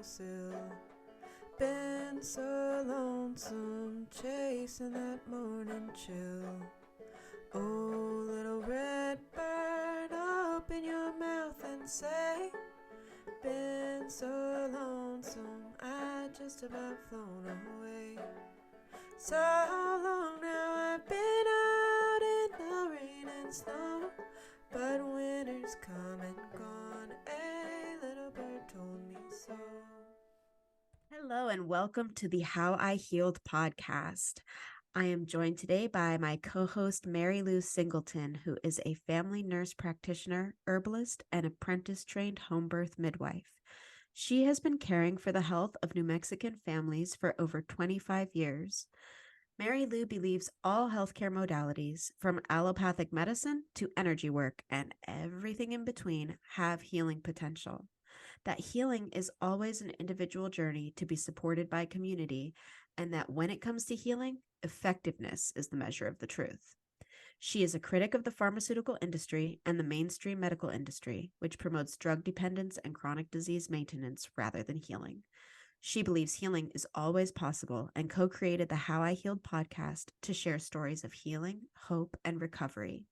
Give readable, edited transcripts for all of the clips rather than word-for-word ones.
windowsill. Been so lonesome chasing that morning chill. Oh, little red bird, open your mouth and say, been so lonesome, I just about flown away. So long now I've been out in the rain and snow, but winter's come and gone, a little bird told me so. Hello and welcome to the How I Healed podcast. I am joined today by my co-host Mary Lou Singleton, who is a family nurse practitioner, herbalist, and apprentice-trained home birth midwife. She has been caring for the health of New Mexican families for over 25 years. Mary Lou believes all healthcare modalities, from allopathic medicine to energy work and everything in between, have healing potential. That healing is always an individual journey to be supported by community, and that when it comes to healing, effectiveness is the measure of the truth. She is a critic of the pharmaceutical industry and the mainstream medical industry, which promotes drug dependence and chronic disease maintenance rather than healing. She believes healing is always possible and co-created the How I Healed podcast to share stories of healing, hope, and recovery.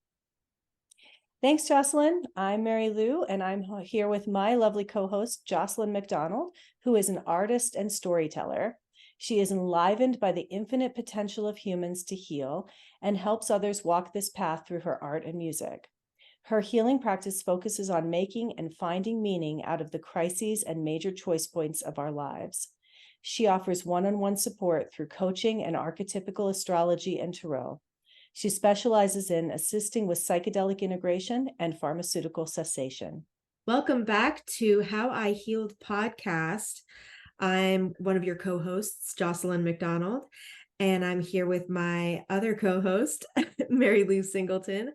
Thanks, Jocelyn. I'm Mary Lou, and I'm here with my lovely co-host, Jocelyn McDonald, who is an artist and storyteller. She is enlivened by the infinite potential of humans to heal and helps others walk this path through her art and music. Her healing practice focuses on making and finding meaning out of the crises and major choice points of our lives. She offers one-on-one support through coaching and archetypical astrology and tarot. She specializes in assisting with psychedelic integration and pharmaceutical cessation. Welcome back to How I Healed podcast. I'm one of your co-hosts, Jocelyn McDonald, and I'm here with my other co-host, Mary Lou Singleton.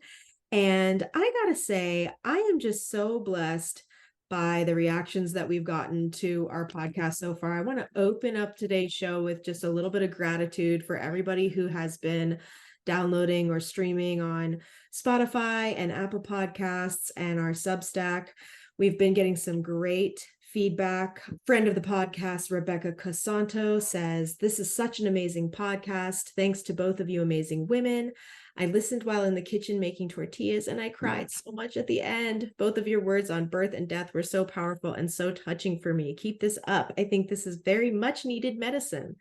And I gotta say, I am just so blessed by the reactions that we've gotten to our podcast so far. I want to open up today's show with just a little bit of gratitude for everybody who has been downloading or streaming on Spotify and Apple Podcasts and our Substack. We've been getting some great feedback. Friend of the podcast, Rebecca Casanto, says, "This is such an amazing podcast. Thanks to both of you amazing women. I listened while in the kitchen making tortillas and I cried so much at the end. Both of your words on birth and death were so powerful and so touching for me. Keep this up. I think this is very much needed medicine."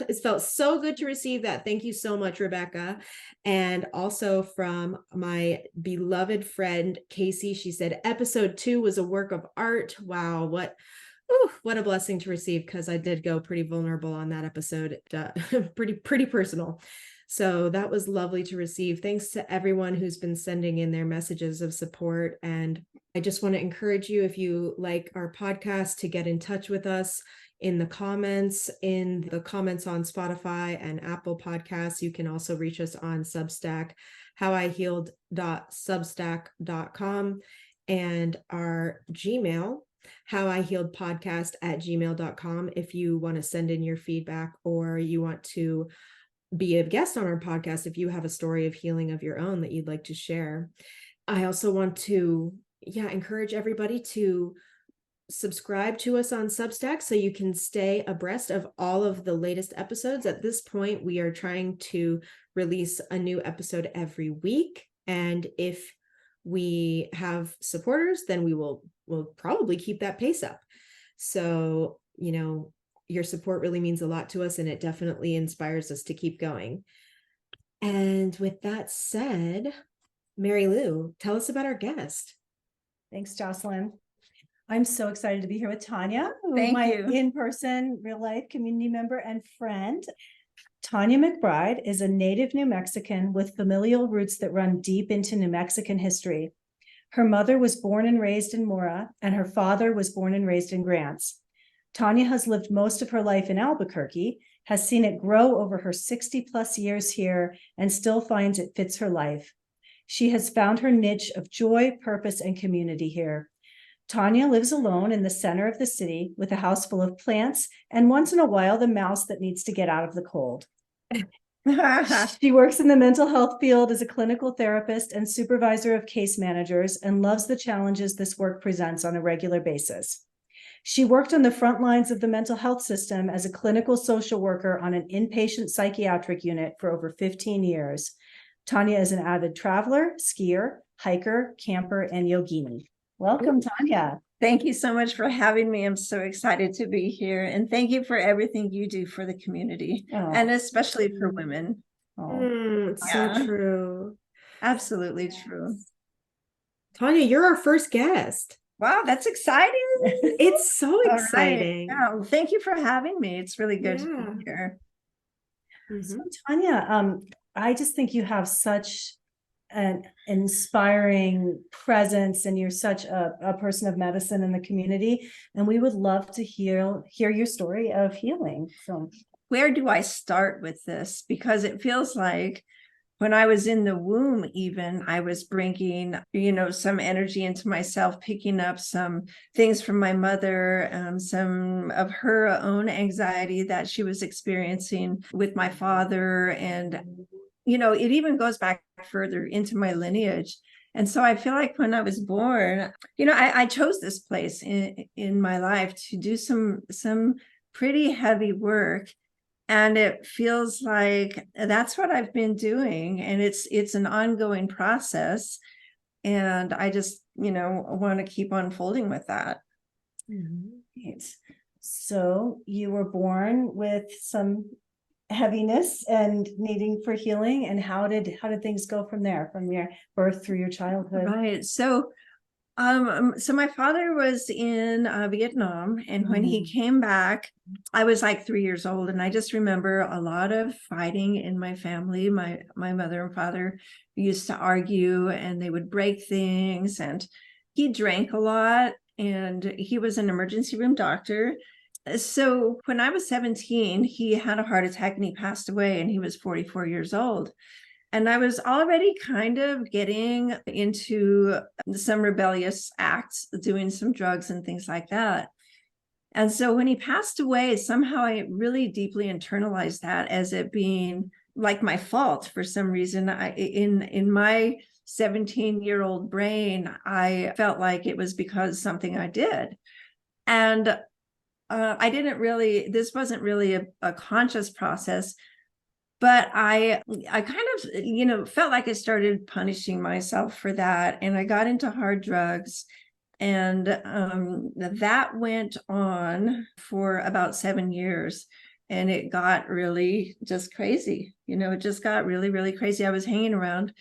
It felt so good to receive that. Thank you so much, Rebecca. And also from my beloved friend, Casey, she said, episode 2 was a work of art. Wow, what a blessing to receive, because I did go pretty vulnerable on that episode, pretty personal. So that was lovely to receive. Thanks to everyone who's been sending in their messages of support. And I just want to encourage you, if you like our podcast, to get in touch with us in the comments on Spotify and Apple Podcasts. You can also reach us on Substack, howihealed.substack.com, and our Gmail, howihealedpodcast@gmail.com, if you want to send in your feedback or you want to be a guest on our podcast if you have a story of healing of your own that you'd like to share. I also want to encourage everybody to subscribe to us on Substack so you can stay abreast of all of the latest episodes. At this point, we are trying to release a new episode every week. And if we have supporters, then we'll probably keep that pace up. So, your support really means a lot to us, and it definitely inspires us to keep going. And with that said, Mary Lou, tell us about our guest. Thanks, Jocelyn. I'm so excited to be here with Tanya, Thank my you. in-person, real-life community member and friend. Tanya McBride is a native New Mexican with familial roots that run deep into New Mexican history. Her mother was born and raised in Mora, and her father was born and raised in Grants. Tanya has lived most of her life in Albuquerque, has seen it grow over her 60-plus years here, and still finds it fits her life. She has found her niche of joy, purpose, and community here. Tanya lives alone in the center of the city with a house full of plants and once in a while the mouse that needs to get out of the cold. She works in the mental health field as a clinical therapist and supervisor of case managers and loves the challenges this work presents on a regular basis. She worked on the front lines of the mental health system as a clinical social worker on an inpatient psychiatric unit for over 15 years. Tanya is an avid traveler, skier, hiker, camper, and yogini. Welcome, Tanya. Thank you so much for having me. I'm so excited to be here. And thank you for everything you do for the community, and especially for women. It's so true. Absolutely true. Tanya, you're our first guest. Wow, that's exciting. It's so All exciting. right. Yeah, well, thank you for having me. It's really good to be here. So, Tanya, I just think you have such an inspiring presence, and you're such a person of medicine in the community, and we would love to hear your story of healing. So where do I start with this? Because it feels like when I was in the womb, even, I was bringing, some energy into myself, picking up some things from my mother, some of her own anxiety that she was experiencing with my father. And it even goes back further into my lineage. And so I feel like when I was born, I chose this place in my life to do some pretty heavy work. And it feels like that's what I've been doing. And it's an ongoing process. And I just, want to keep unfolding with that. Right. So you were born with some heaviness and needing for healing, and how did things go from there, from your birth through your childhood? Right. So my father was in Vietnam, and when he came back, I was like 3 years old, and I just remember a lot of fighting in my family. My mother and father used to argue, and they would break things, and he drank a lot, and he was an emergency room doctor. So when I was 17, he had a heart attack and he passed away, and he was 44 years old. And I was already kind of getting into some rebellious acts, doing some drugs and things like that. And so when he passed away, somehow I really deeply internalized that as it being like my fault for some reason. In my 17-year-old brain, I felt like it was because something I did. And this wasn't really a conscious process, but I kind of, felt like I started punishing myself for that. And I got into hard drugs, and that went on for about 7 years. And it got really just crazy. It just got really, really crazy. I was hanging around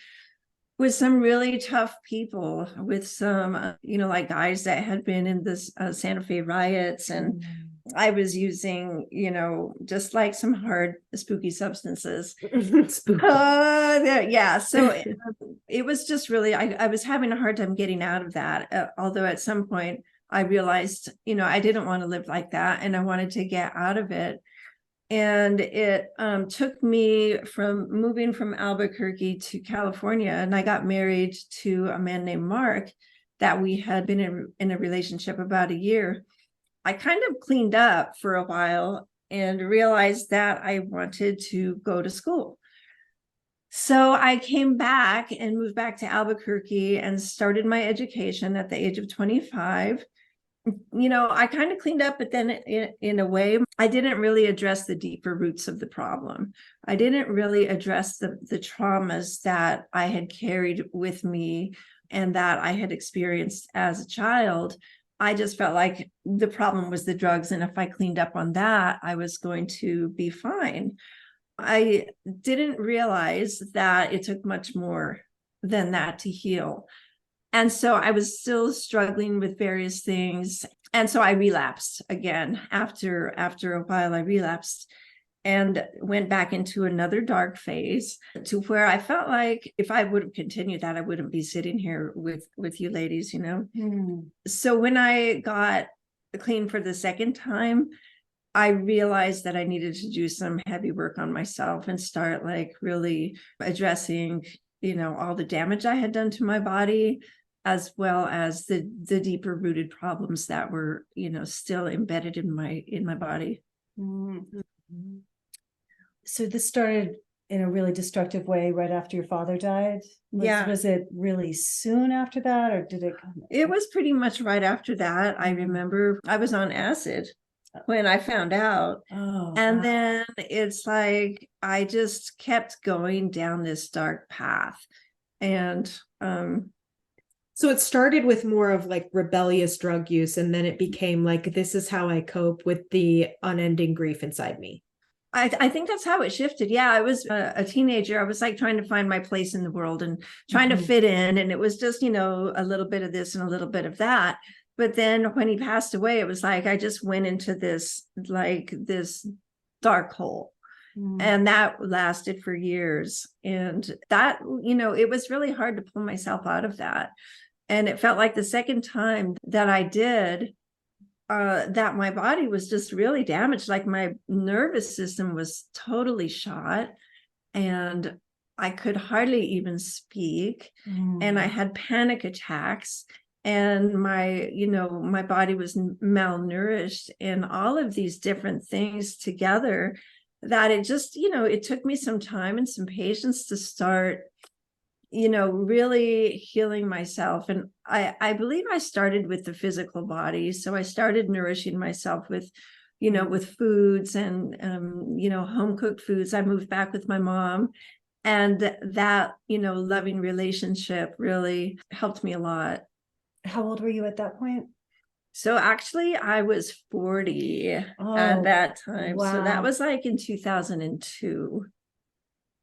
with some really tough people, with some, like guys that had been in this Santa Fe riots. And I was using, just like some hard, spooky substances. Yeah. So it was just really, I was having a hard time getting out of that. Although at some point I realized, I didn't want to live like that, and I wanted to get out of it. And it took me from moving from Albuquerque to California, and I got married to a man named Mark that we had been in a relationship about a year. I kind of cleaned up for a while and realized that I wanted to go to school. So I came back and moved back to Albuquerque and started my education at the age of 25. I kind of cleaned up, but then in a way, I didn't really address the deeper roots of the problem. I didn't really address the traumas that I had carried with me and that I had experienced as a child. I just felt like the problem was the drugs, and if I cleaned up on that, I was going to be fine. I didn't realize that it took much more than that to heal. And so I was still struggling with various things. And so I relapsed again. After a while, I relapsed and went back into another dark phase, to where I felt like if I would have continued that, I wouldn't be sitting here with you ladies, So when I got clean for the second time, I realized that I needed to do some heavy work on myself and start like really addressing, all the damage I had done to my body, as well as the deeper rooted problems that were, still embedded in my body. So this started in a really destructive way right after your father died? Yeah. Was it really soon after that, or did it come? It was pretty much right after that. I remember I was on acid when I found out. Oh, And wow. then it's like I just kept going down this dark path. And So it started with more of like rebellious drug use, and then it became like, this is how I cope with the unending grief inside me. I think that's how it shifted. Yeah, I was a teenager. I was like trying to find my place in the world and trying to fit in. And it was just, a little bit of this and a little bit of that. But then when he passed away, it was like I just went into this dark hole. And that lasted for years. And that, it was really hard to pull myself out of that. And it felt like the second time that I did, that my body was just really damaged. Like my nervous system was totally shot, and I could hardly even speak. And I had panic attacks, and my body was malnourished, and all of these different things together, that it just, it took me some time and some patience to start really healing myself. And I believe I started with the physical body. So I started nourishing myself with, with foods and, home cooked foods. I moved back with my mom, and that, loving relationship really helped me a lot. How old were you at that point? So actually I was 40 at that time. Wow. So that was like in 2002.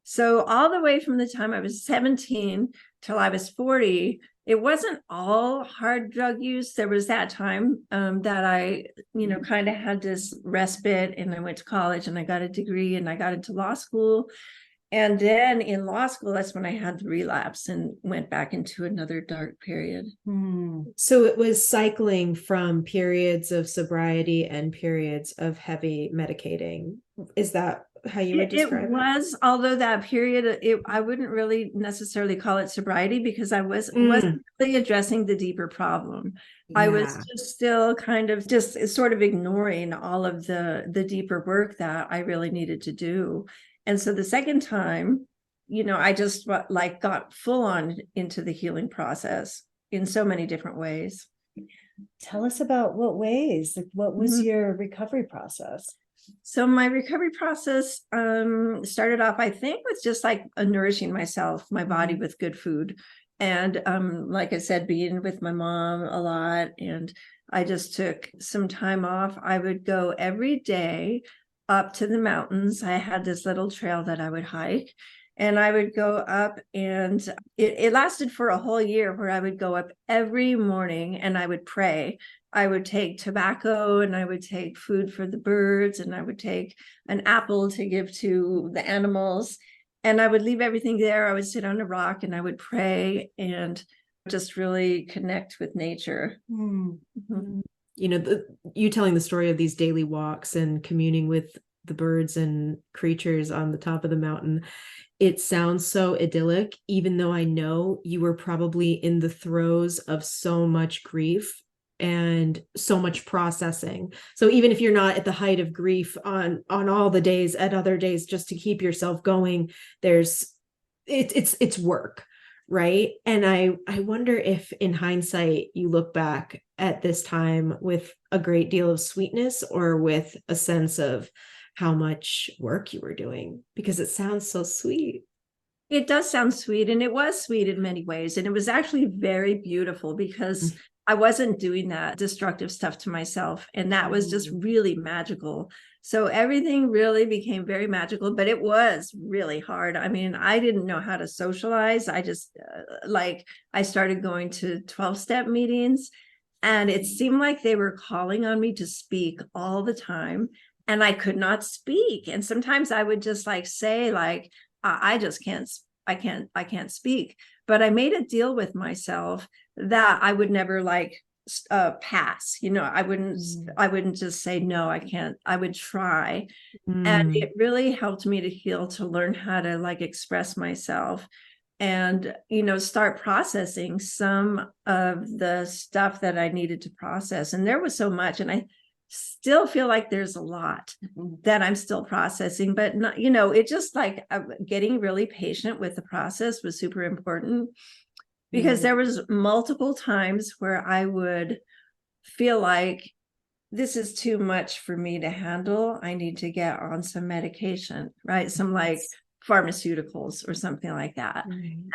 So all the way from the time I was 17 till I was 40, it wasn't all hard drug use. There was that time that I, kind of had this respite, and I went to college and I got a degree and I got into law school. And then in law school, that's when I had the relapse and went back into another dark period. So it was cycling from periods of sobriety and periods of heavy medicating. Is that how you would describe it? It was, although that period, I wouldn't really necessarily call it sobriety, because I wasn't really addressing the deeper problem. I was just still kind of just sort of ignoring all of the deeper work that I really needed to do. And so the second time, I just got full on into the healing process in so many different ways. Tell us about what ways, like what was your recovery process? So my recovery process started off, I think, with just like nourishing myself, my body with good food. And like I said, being with my mom a lot. And I just took some time off. I would go every day up to the mountains. I had this little trail that I would hike, and I would go up, and it lasted for a whole year, where I would go up every morning and I would pray. I would take tobacco, and I would take food for the birds, and I would take an apple to give to the animals, and I would leave everything there. I would sit on a rock and I would pray and just really connect with nature. You telling the story of these daily walks and communing with the birds and creatures on the top of the mountain, it sounds so idyllic, even though I know you were probably in the throes of so much grief and so much processing. So even if you're not at the height of grief on all the days, at other days, just to keep yourself going, it's work. Right. And I wonder if in hindsight, you look back at this time with a great deal of sweetness, or with a sense of how much work you were doing, because it sounds so sweet. It does sound sweet. And it was sweet in many ways. And it was actually very beautiful, because I wasn't doing that destructive stuff to myself. And that was just really magical. So everything really became very magical, but it was really hard. I mean, I didn't know how to socialize. I just I started going to 12-step meetings, and it seemed like they were calling on me to speak all the time, and I could not speak. And sometimes I would just say I just can't, I can't speak. But I made a deal with myself that I would never pass. I wouldn't just say, no, I can't. I would try. And it really helped me to heal, to learn how to express myself, and, start processing some of the stuff that I needed to process. And there was so much. And I still feel like there's a lot that I'm still processing, but not, you know, it just like getting really patient with the process was super important, because there was multiple times where I would feel like this is too much for me to handle. I need to get on some medication, right? Some like pharmaceuticals or something like that.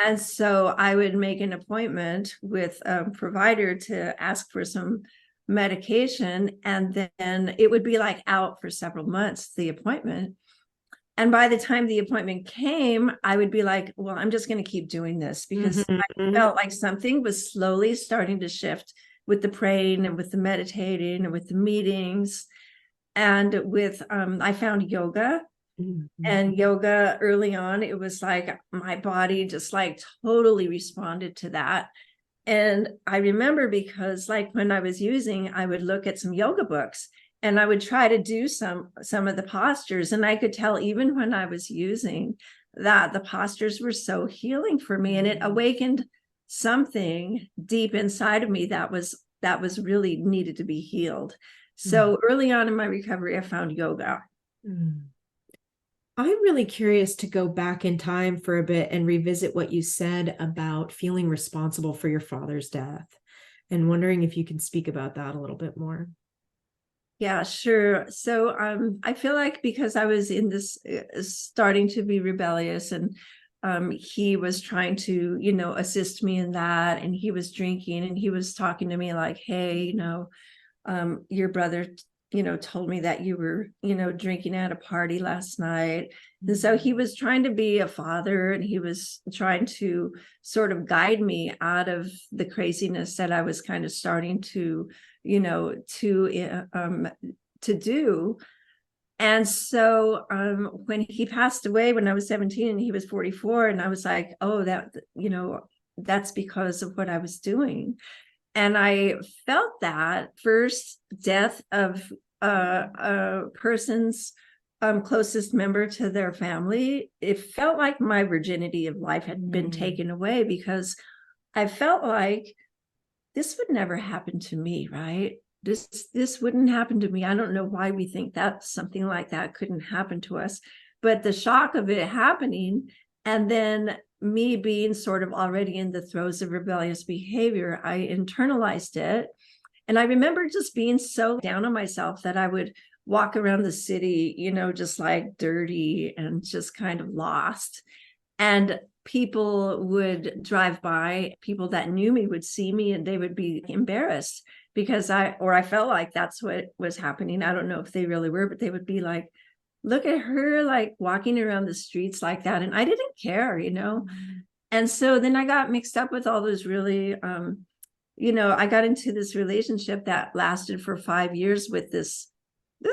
And so I would make an appointment with a provider to ask for some medication, and then it would be like out for several months, the appointment. And by the time the appointment came, I would be like, well, I'm just going to keep doing this, because I felt like something was slowly starting to shift with the praying and with the meditating and with the meetings. And with I found yoga. And yoga early on, it was like my body just like totally responded to that. And I remember, because like when I was using, I would look at some yoga books and I would try to do some of the postures. And I could tell even when I was using that the postures were so healing for me. And it awakened something deep inside of me that was really needed to be healed. So early on in my recovery, I found yoga. I'm really curious to go back in time for a bit and revisit what you said about feeling responsible for your father's death, and wondering if you can speak about that a little bit more. Yeah, sure. So I feel like because I was in this starting to be rebellious, and he was trying to, you know, assist me in that, and he was drinking, and he was talking to me like, hey, you know, your brother, you know, told me that you were, you know, drinking at a party last night. And so he was trying to be a father, and he was trying to sort of guide me out of the craziness that I was kind of starting to, you know, to do. And so when he passed away when I was 17 and he was 44, and I was like, oh, that, you know, that's because of what I was doing. And I felt that first death of a person's closest member to their family, it felt like my virginity of life had been taken away, because I felt like this would never happen to me, right? This wouldn't happen to me. I don't know why we think that something like that couldn't happen to us, but the shock of it happening, and then me being sort of already in the throes of rebellious behavior, I internalized it. And I remember just being so down on myself that I would walk around the city, you know, just like dirty and just kind of lost. And people would drive by, people that knew me would see me, and they would be embarrassed because I felt like that's what was happening. I don't know if they really were, but they would be like, look at her, like walking around the streets like that. And I didn't care, you know? And so then I got mixed up with all those really, you know, I got into this relationship that lasted for 5 years with this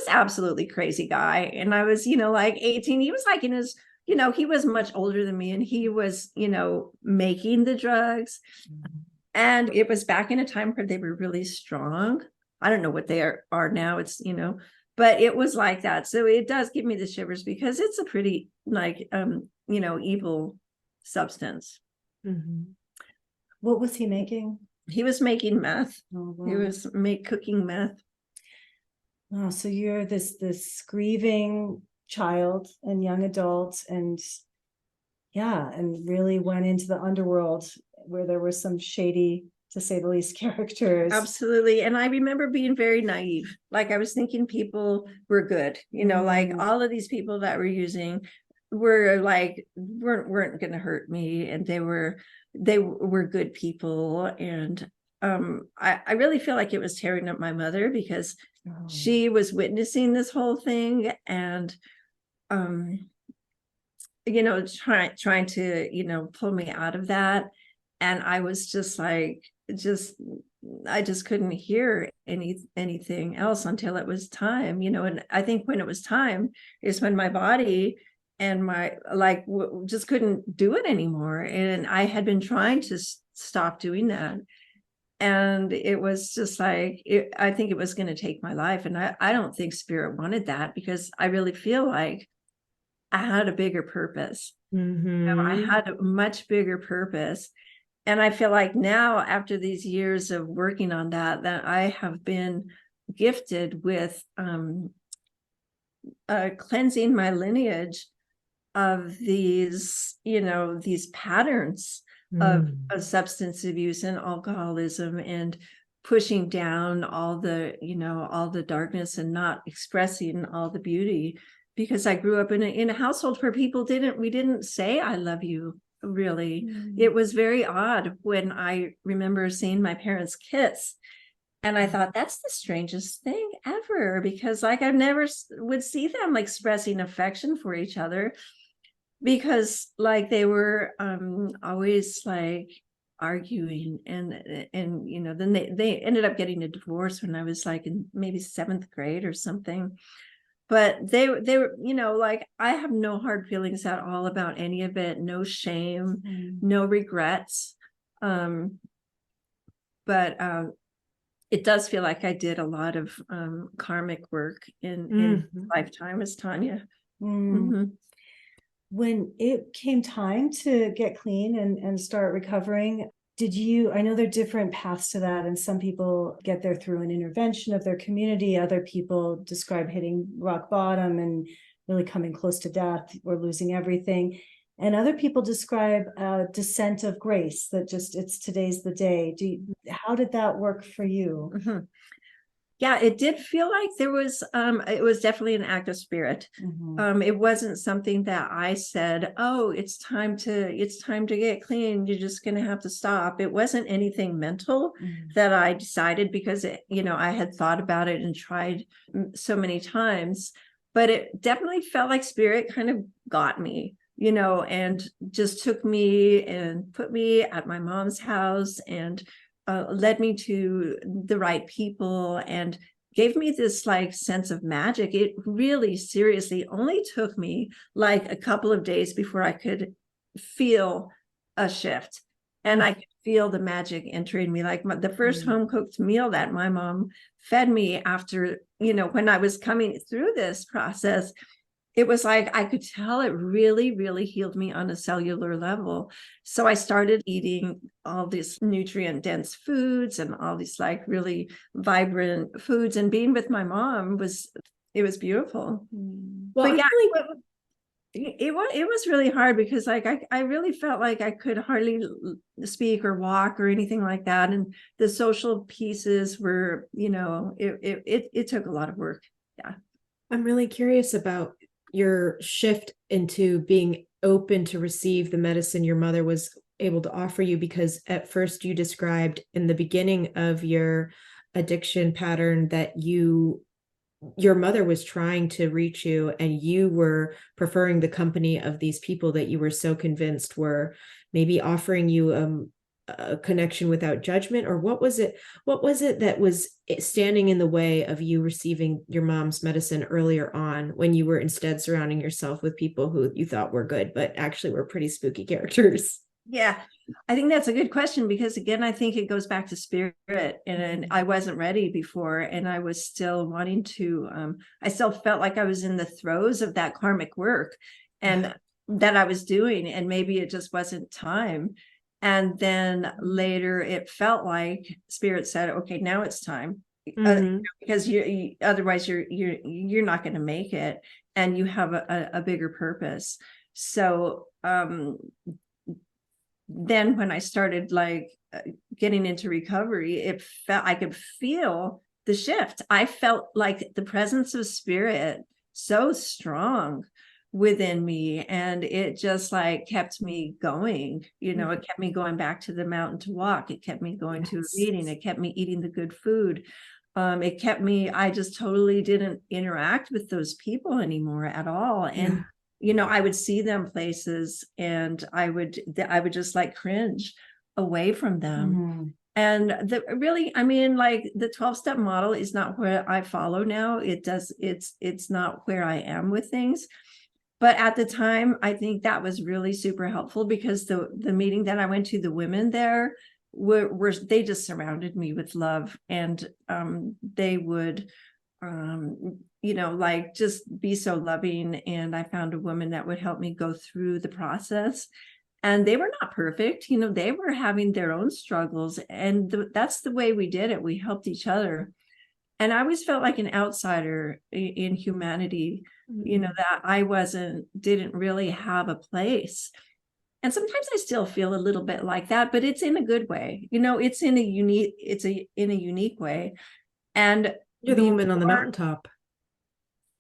absolutely crazy guy. And I was, you know, like 18, he was like in his, you know, he was much older than me, and he was, you know, making the drugs. And it was back in a time where they were really strong. I don't know what they are now. It's, you know, but it was like that. So it does give me the shivers, because it's a pretty like, you know, evil substance. What was he making? He was making meth. Oh, wow. He was cooking meth. Oh, so you're this grieving child and young adult, and yeah, and really went into the underworld where there were some shady, to say the least, characters. Absolutely. And I remember being very naive. Like I was thinking people were good, you know, like all of these people that were using were like, weren't going to hurt me. And they were good people. And I really feel like it was tearing up my mother, because she was witnessing this whole thing, and you know, trying to, you know, pull me out of that. And I was just like, I just couldn't hear anything else until it was time, you know. And I think when it was time is when my body and my like just couldn't do it anymore. And I had been trying to stop doing that. And it was just like, I think it was going to take my life. And I don't think spirit wanted that, because I really feel like I had a bigger purpose. You know, I had a much bigger purpose. And I feel like now, after these years of working on that, that I have been gifted with cleansing my lineage of these, these patterns of substance abuse and alcoholism, and pushing down all the darkness and not expressing all the beauty, because I grew up in a household where we didn't say I love you, really. It was very odd when I remember seeing my parents kiss, and I thought, that's the strangest thing ever, because like I never would see them expressing affection for each other, because like they were always like arguing, and then they ended up getting a divorce when I was like in maybe 7th grade or something. But they were, like, I have no hard feelings at all about any of it, no shame, no regrets. But it does feel like I did a lot of karmic work in lifetime as Tanya. When it came time to get clean and start recovering, I know there are different paths to that, and some people get there through an intervention of their community. Other people describe hitting rock bottom and really coming close to death or losing everything. And other people describe a descent of grace, that just, it's today's the day. How did that work for you? Yeah, it did feel like there was, it was definitely an act of spirit. It wasn't something that I said, oh, it's time to get clean, you're just going to have to stop. It wasn't anything mental that I decided, because I had thought about it and tried so many times, but it definitely felt like spirit kind of got me, and just took me and put me at my mom's house, and led me to the right people, and gave me this like sense of magic. It really seriously only took me like a couple of days before I could feel a shift, and I could feel the magic entering me. Like the first home cooked meal that my mom fed me after, when I was coming through this process, it was like I could tell it really, really healed me on a cellular level. So I started eating all these nutrient dense foods and all these like really vibrant foods, and being with my mom was beautiful. Well, but yeah, it was really hard, because like I really felt like I could hardly speak or walk or anything like that, and the social pieces were, it took a lot of work. Yeah, I'm really curious about your shift into being open to receive the medicine your mother was able to offer you, because at first you described in the beginning of your addiction pattern that your mother was trying to reach you, and you were preferring the company of these people that you were so convinced were maybe offering you a connection without judgment. Or what was it that was standing in the way of you receiving your mom's medicine earlier on, when you were instead surrounding yourself with people who you thought were good but actually were pretty spooky characters? Yeah, I think that's a good question, because again, I think it goes back to spirit, and I wasn't ready before, and I was still wanting to, I still felt like I was in the throes of that karmic work and that I was doing, and maybe it just wasn't time. And then later it felt like spirit said, okay, now it's time, because otherwise you're not going to make it, and you have a bigger purpose. So, then when I started like getting into recovery, I could feel the shift. I felt like the presence of spirit so strong within me, and it just like kept me going. It kept me going back to the mountain to walk. It kept me going to a reading. It kept me eating the good food. It kept me, I just totally didn't interact with those people anymore at all. And I would see them places, and I would just like cringe away from them. And I mean, like the 12-step model is not where I follow now. It's not where I am with things. But at the time, I think that was really super helpful, because the meeting that I went to, the women there they just surrounded me with love, and they would like just be so loving. And I found a woman that would help me go through the process, and they were not perfect. They were having their own struggles, and that's the way we did it. We helped each other. And I always felt like an outsider in humanity, you know, that I didn't really have a place. And sometimes I still feel a little bit like that, but it's in a good way. You know, it's in a unique way. And You're the woman on the mountaintop.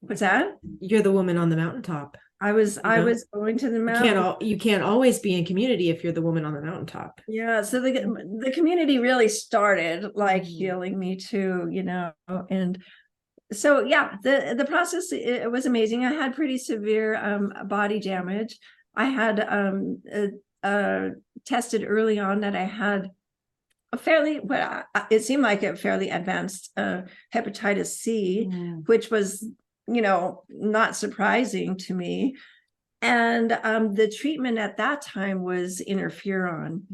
what's that? You're the woman on the mountaintop. I was going to the mountain. You can't always be in community if you're the woman on the mountaintop. Yeah. So the community really started like healing me too, you know, and so yeah, the process, it was amazing. I had pretty severe body damage. I had tested early on that I had it seemed like a fairly advanced hepatitis C, which was, you know, not surprising to me. And the treatment at that time was interferon.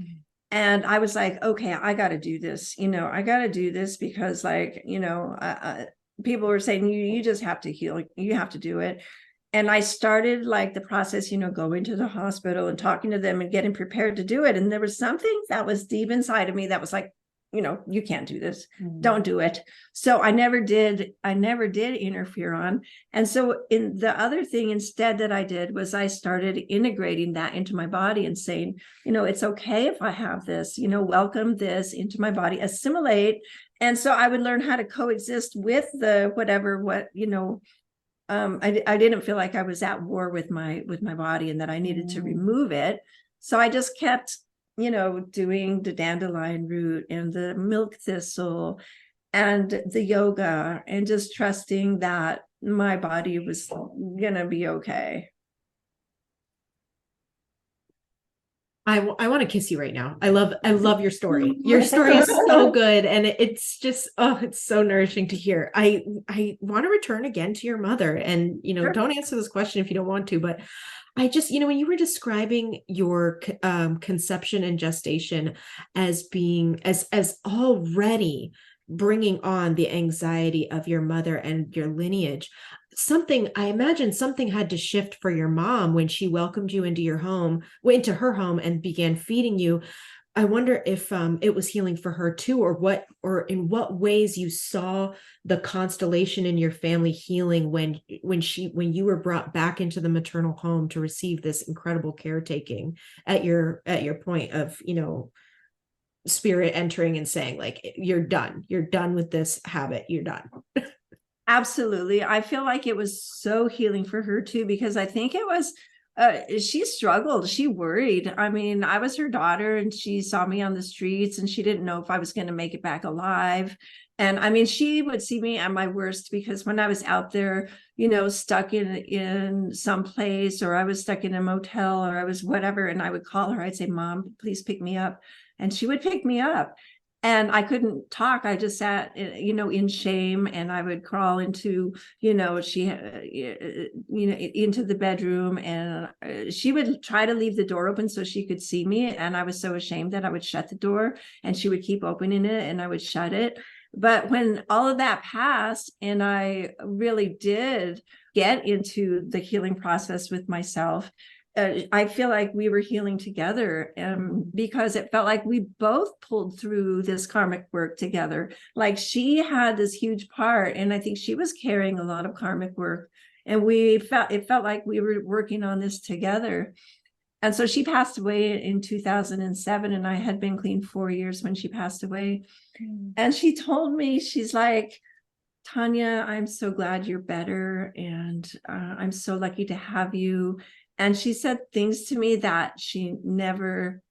And I was like, okay, I got to do this. You know, I got to do this because, like, you know, people were saying you just have to heal. You have to do it. And I started like the process, you know, going to the hospital and talking to them and getting prepared to do it. And there was something that was deep inside of me that was like, you know, you can't do this. Don't do it. So I never did interferon. And so in the other thing instead that I did was I started integrating that into my body and saying, you know, it's okay if I have this, you know, welcome this into my body, assimilate. And so I would learn how to coexist with I didn't feel like I was at war with my body and that I needed to remove it. So I just kept, you know, doing the dandelion root and the milk thistle and the yoga and just trusting that my body was gonna be okay. I want to kiss you right now. I love your story. Your story is so good. And it's just, it's so nourishing to hear. I want to return again to your mother and, you know, Sure. Don't answer this question if you don't want to, but I just, you know, when you were describing your conception and gestation as being, as already bringing on the anxiety of your mother and your lineage, I imagine something had to shift for your mom when she welcomed you into her home and began feeding you. I wonder if it was healing for her too, or in what ways you saw the constellation in your family healing when you were brought back into the maternal home to receive this incredible caretaking at your point of, you know, spirit entering and saying like, you're done with this habit, you're done. Absolutely. I feel like it was so healing for her too, because I think it was, she struggled. She worried. I mean, I was her daughter and she saw me on the streets and she didn't know if I was going to make it back alive. And I mean, she would see me at my worst because when I was out there, you know, stuck in some place, or I was stuck in a motel, or I was whatever, and I would call her, I'd say, Mom, please pick me up. And she would pick me up. And I couldn't talk. I just sat, you know, in shame, and I would crawl into, you know, into the bedroom, and she would try to leave the door open so she could see me. And I was so ashamed that I would shut the door, and she would keep opening it, and I would shut it. But when all of that passed, and I really did get into the healing process with myself, I feel like we were healing together, because it felt like we both pulled through this karmic work together. Like she had this huge part, and I think she was carrying a lot of karmic work, and it felt like we were working on this together. And so she passed away in 2007, and I had been clean 4 years when she passed away. And she told me, she's like, Tanya, I'm so glad you're better, and I'm so lucky to have you. And she said things to me that she never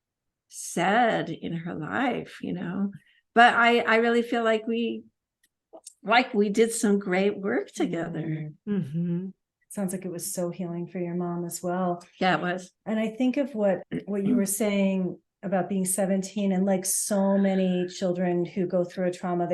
said in her life, you know. But I really feel like we did some great work together. Mm-hmm. Sounds like it was so healing for your mom as well. Yeah, it was. And I think of what you were saying about being 17, and like so many children who go through a trauma,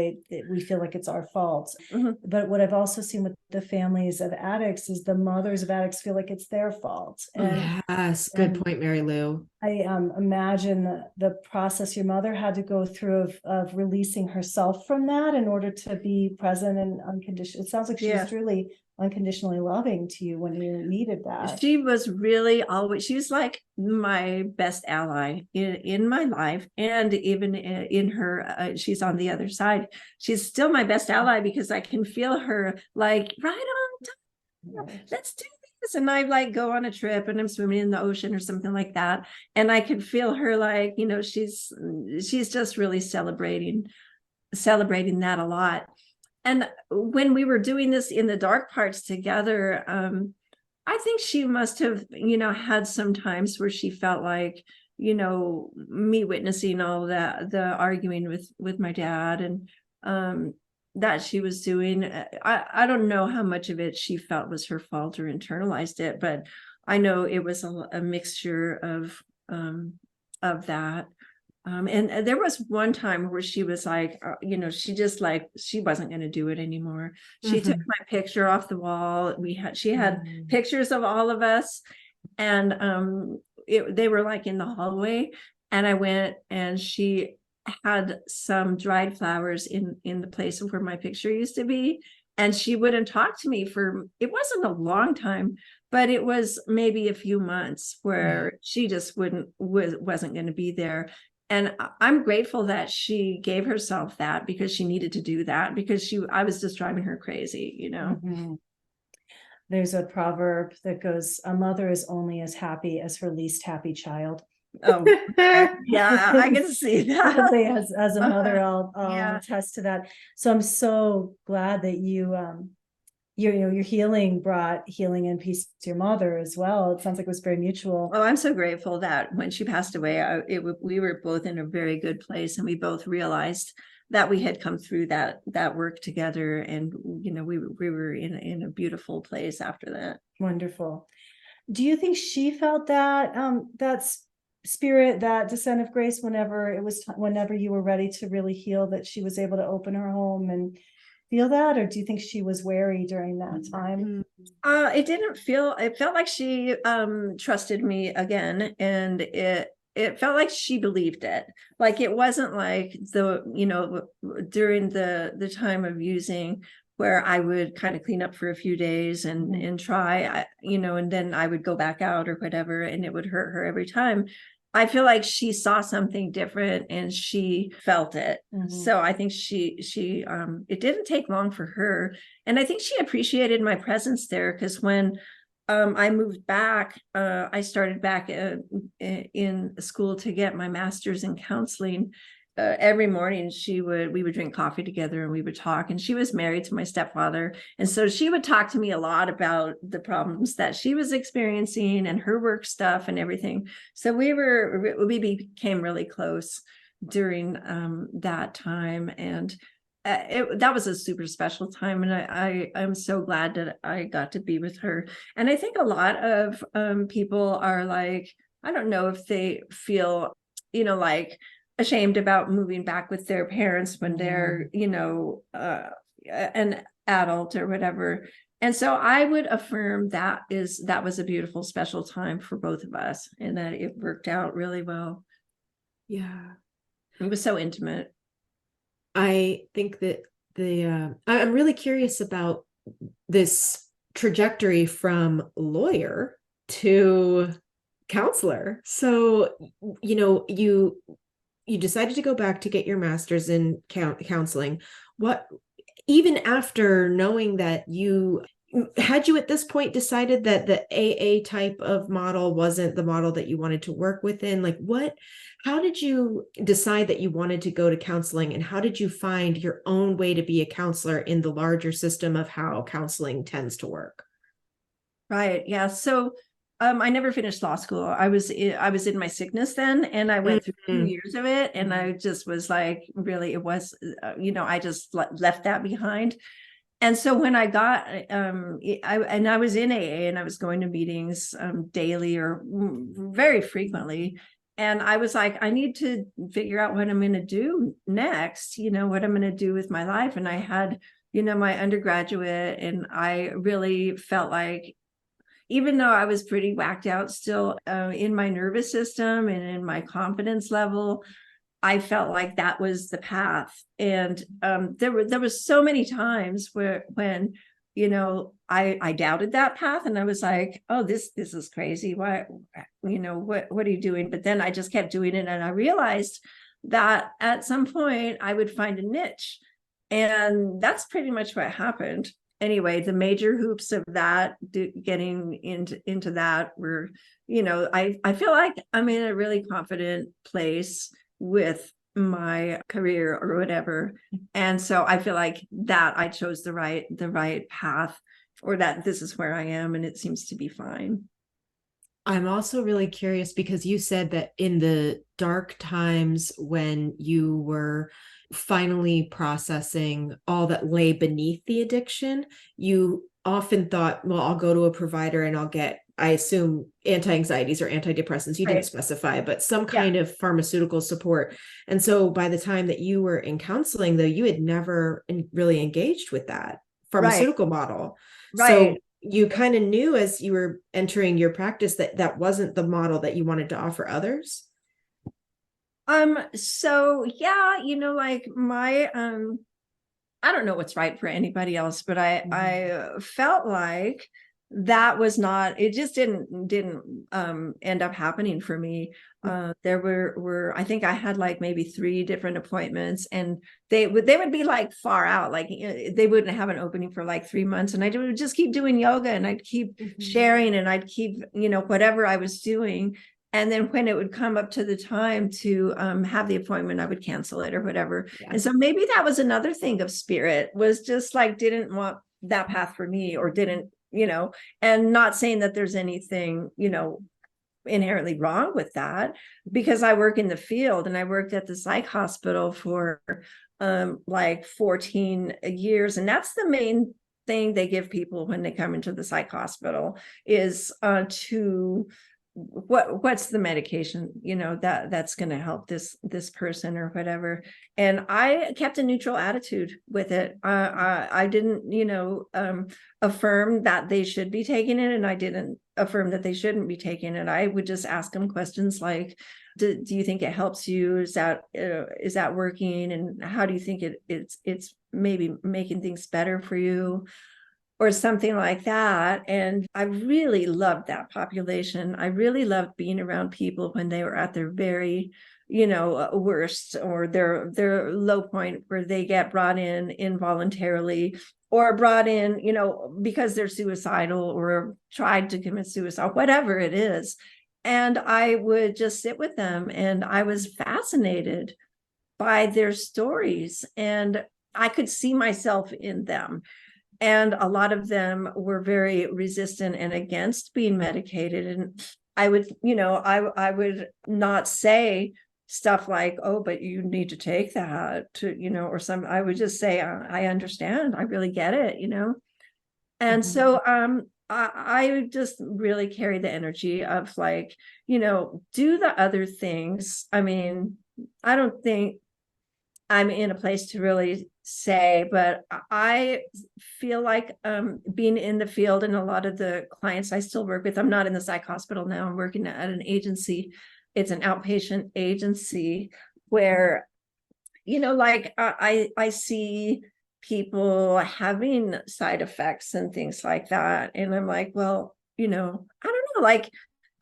we feel like it's our fault. Mm-hmm. But what I've also seen with the families of addicts is the mothers of addicts feel like it's their fault. And, yes, good point, Mary Lou. I imagine the process your mother had to go through of releasing herself from that in order to be present and unconditional. It sounds like she was really unconditionally loving to you when you needed that. She was really always, she's like my best ally in my life. And even in her, she's on the other side. She's still my best ally because I can feel her like, right on time, let's do this. And I like go on a trip and I'm swimming in the ocean or something like that. And I can feel her like, you know, she's just really celebrating that a lot. And when we were doing this in the dark parts together, I think she must have, you know, had some times where she felt like, you know, me witnessing all that, the arguing with my dad and that she was doing. I don't know how much of it she felt was her fault or internalized it, but I know it was a mixture of that. And there was one time where she was like, you know, she just like, she wasn't going to do it anymore. She took my picture off the wall. She had pictures of all of us, and they were like in the hallway. And I went, and she had some dried flowers in the place of where my picture used to be. And she wouldn't talk to me for, it wasn't a long time, but it was maybe a few months where she just wasn't going to be there. And I'm grateful that she gave herself that, because she needed to do that, because I was just driving her crazy, you know. There's a proverb that goes, a mother is only as happy as her least happy child. Oh, yeah, I can see that. As a mother, I'll Yeah. attest to that. So I'm so glad that your healing brought healing and peace to your mother as well. It sounds like it was very mutual. Oh, I'm so grateful that when she passed away, we were both in a very good place, and we both realized that we had come through that work together, and you know, we were in a beautiful place after that. Wonderful. Do you think she felt that spirit, that descent of grace, whenever you were ready to really heal, that she was able to open her home and feel that? Or do you think she was wary during that time? It felt like she trusted me again, and it felt like she believed it. Like it wasn't like during the time of using, where I would kind of clean up for a few days and try, and then I would go back out or whatever, and it would hurt her every time. I feel like she saw something different and she felt it. So I think she it didn't take long for her. And I think she appreciated my presence there, because when I moved back, I started back in school to get my master's in counseling. Every morning we would drink coffee together and we would talk, and she was married to my stepfather. And so she would talk to me a lot about the problems that she was experiencing and her work stuff and everything. So we became really close during that time. And that was a super special time. And I'm so glad that I got to be with her. And I think a lot of people are like, I don't know if they feel, like ashamed about moving back with their parents when they're, an adult or whatever. And so I would affirm that was a beautiful, special time for both of us, and that it worked out really well. Yeah. It was so intimate. I think that I'm really curious about this trajectory from lawyer to counselor. So, you decided to go back to get your master's in counseling. Even after knowing that had you at this point decided that the AA type of model wasn't the model that you wanted to work within? Like how did you decide that you wanted to go to counseling, and how did you find your own way to be a counselor in the larger system of how counseling tends to work? Right. Yeah. So I never finished law school. I was in my sickness then, and I went through 2 years of it, and I just was like, really, it was, I just left that behind. And so when I got, I was in AA, and I was going to meetings daily or very frequently. And I was like, I need to figure out what I'm going to do next, what I'm going to do with my life. And I had, my undergraduate, and I really felt like, even though I was pretty whacked out still in my nervous system and in my confidence level, I felt like that was the path. And there was so many times when I doubted that path, and I was like, oh, this is crazy. Why, what are you doing? But then I just kept doing it, and I realized that at some point I would find a niche. And that's pretty much what happened. Anyway, the major hoops of that, getting into that were, I feel like I'm in a really confident place with my career or whatever. And so I feel like that I chose the right path, or that this is where I am, and it seems to be fine. I'm also really curious because you said that in the dark times when you were finally processing all that lay beneath the addiction, you often thought, well, I'll go to a provider and I'll get, I assume, anti-anxieties or antidepressants. You didn't specify, but some kind of pharmaceutical support. And so by the time that you were in counseling, though, you had never really engaged with that pharmaceutical model. So you kind of knew as you were entering your practice that that wasn't the model that you wanted to offer others. So yeah, like my, I don't know what's right for anybody else, but I felt like that was not, it just didn't end up happening for me. There were I think I had like maybe 3 different appointments, and they would be like far out, like they wouldn't have an opening for like 3 months, and I would just keep doing yoga, and I'd keep sharing, and I'd keep, whatever I was doing. And then when it would come up to the time to have the appointment, I would cancel it or whatever. And so maybe that was another thing of spirit, was just like, didn't want that path for me, or didn't, and not saying that there's anything, inherently wrong with that, because I work in the field, and I worked at the psych hospital for like 14 years. And that's the main thing they give people when they come into the psych hospital, is to what's the medication, that's going to help this person or whatever. And I kept a neutral attitude with it. I didn't, affirm that they should be taking it, and I didn't affirm that they shouldn't be taking it. I would just ask them questions like, do you think it helps you? Is that working? And how do you think it's maybe making things better for you, or something like that? And I really loved that population. I really loved being around people when they were at their very, worst, or their low point, where they get brought in involuntarily, or brought in, because they're suicidal or tried to commit suicide, whatever it is. And I would just sit with them, and I was fascinated by their stories, and I could see myself in them. And a lot of them were very resistant and against being medicated. And I would, I would not say stuff like, oh, but you need to take that to, or I would just say, I understand. I really get it, And so I just really carry the energy of like, do the other things. I mean, I don't think I'm in a place to really say, but I feel like being in the field, and a lot of the clients I still work with, I'm not in the psych hospital now, I'm working at an agency. It's an outpatient agency where, like I see people having side effects and things like that. And I'm like, well, I don't know, like